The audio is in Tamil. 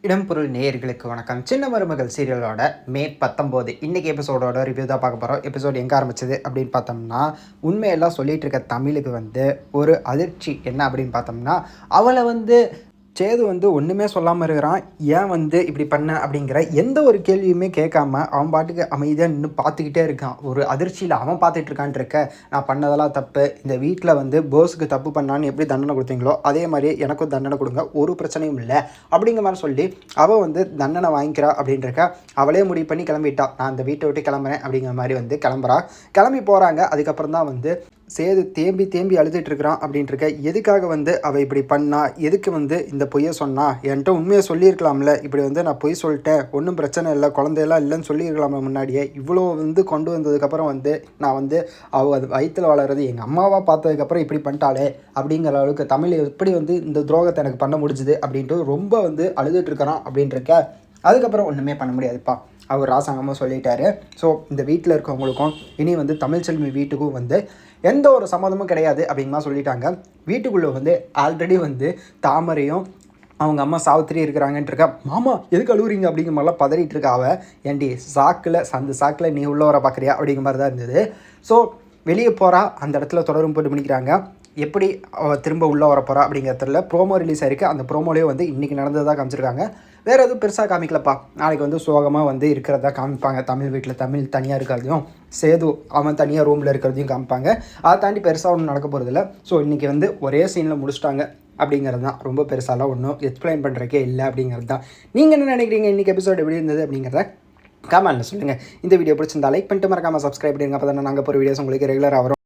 இடம்பொருள் நேயர்களுக்கு வணக்கம். சின்ன மருமகள் சீரியலோட மே 19 இன்றைக்கி எபிசோடோட ரிவ்யூ தான் பார்க்க போகிறோம். எபிசோடு எங்கே ஆரம்பிச்சது அப்படின்னு பார்த்தோம்னா, உண்மையெல்லாம் சொல்லிகிட்டு இருக்க தமிழுக்கு ஒரு அதிர்ச்சி என்ன அப்படின்னு பார்த்தோம்னா, அவளை சேது ஒன்றுமே சொல்லாமல் இருக்கிறான். ஏன் இப்படி பண்ண அப்படிங்கிற எந்த ஒரு கேள்வியுமே கேட்காம அவன் பாட்டுக்கு அமைதியாக நின்று பார்த்துக்கிட்டே இருக்கான். ஒரு அதிர்ச்சியில் அவன் பார்த்துட்டு இருக்கான்ருக்க, நான் பண்ணதெல்லாம் தப்பு, இந்த வீட்டில் போஸுக்கு தப்பு பண்ணான்னு எப்படி தண்டனை கொடுத்தீங்களோ அதே மாதிரி எனக்கும் தண்டனை கொடுங்க, ஒரு பிரச்சனையும் இல்லை அப்படிங்கிற மாதிரி சொல்லி அவள் தண்டனை வாங்கிக்கிறா அப்படின்றக்க அவளே முடிவு பண்ணி கிளம்பிட்டா. நான் அந்த வீட்டை விட்டு கிளம்புறேன் அப்படிங்கிற மாதிரி கிளம்புறா. கிளம்பி போகிறாங்க. அதுக்கப்புறம் தான் சேது தேம்பி அழுதுட்டு இருக்கிறான் அப்படின்ட்டுருக்க. எதுக்காக அவள் இப்படி பண்ணா, எதுக்கு இந்த பொய்யை சொன்னா, என்கிட்ட உண்மையை சொல்லியிருக்கலாம்ல, இப்படி நான் பொய் சொல்லிட்டேன், ஒன்றும் பிரச்சனை இல்லை, குழந்தையெல்லாம் இல்லைன்னு சொல்லியிருக்கலாம்ல முன்னாடியே, இவ்வளோ கொண்டு வந்ததுக்கப்புறம் நான் அவள் அது வயிற்றில் வளர்றது எங்கள் அம்மாவாக பார்த்ததுக்கப்புறம் இப்படி பண்ணிட்டாளே அப்படிங்கிற அளவுக்கு தமிழ் எப்படி இந்த துரோகத்தை எனக்கு பண்ண முடிஞ்சுது அப்படின்ட்டு ரொம்ப அழுதுட்டு இருக்கிறான் அப்படின்ட்டுருக்க. அதுக்கப்புறம் ஒன்றுமே பண்ண முடியாதுப்பா, அவர் ராசாங்கமாக சொல்லிட்டாரு. ஸோ இந்த வீட்டில் இருக்கவங்களுக்கும் இனி தமிழ்ச்செல்வி வீட்டுக்கும் எந்த ஒரு சம்மதமும் கிடையாது அப்படிங்கமா சொல்லிட்டாங்க. வீட்டுக்குள்ளே ஆல்ரெடி தாமரையும் அவங்க அம்மா சாவித்திரி இருக்கிறாங்கன்ட்டு மாமா எதுக்கு அழுவுறீங்க அப்படிங்கிற மாதிரிலாம் பதறிட்டு இருக்கா. அவள் ஏண்டி அந்த சாக்கில் நீ உள்ள வர பார்க்குறியா அப்படிங்கிற மாதிரி தான் இருந்தது. ஸோ வெளியே போகிறா, அந்த இடத்துல தொடரும் போட்டு பண்ணிக்கிறாங்க. எப்படி அவள் திரும்ப உள்ளே வர போகிறா அப்படிங்கிறதுல ப்ரோமோ ரிலீஸ் ஆயிருக்கு. அந்த ப்ரோமோலேயே இன்றைக்கி நடந்ததாக காமிச்சிருக்காங்க. வேறு எதுவும் பெருசாக காமிக்கலப்பா. நாளைக்கு சோகமாக இருக்கிறதா காமிப்பாங்க. தமிழ் வீட்டில் தமிழ் தனியாக இருக்கிறதையும் சேது அவன் தனியாக ரூமில் இருக்கிறதையும் காமிப்பாங்க. அதை தாண்டி பெருசாக ஒன்றும் நடக்க போகிறதில்ல. ஸோ இன்றைக்கி ஒரே சீனில் முடிச்சிட்டாங்க அப்படிங்கிறது தான். ரொம்ப பெருசாலாம் ஒன்றும் எக்ஸ்பிளைன் பண்ணுறக்கே இல்லை அப்படிங்கிறது தான். நீங்கள் என்ன நினைக்கிறீங்க, இன்றைக்கி எபிசோட் எப்படி இருந்தது அப்படிங்கிறத கமெண்ட்டில் சொல்லுங்கள். இந்த வீடியோ பிடிச்சிருந்தா லைக் பண்ணிட்டு மறக்காமல் சப்ஸ்கிரைப் பண்ணுங்க. அப்போ தானே நாங்கள் போகிற வீடியோஸ் உங்களுக்கு ரெகுலராக வரும்.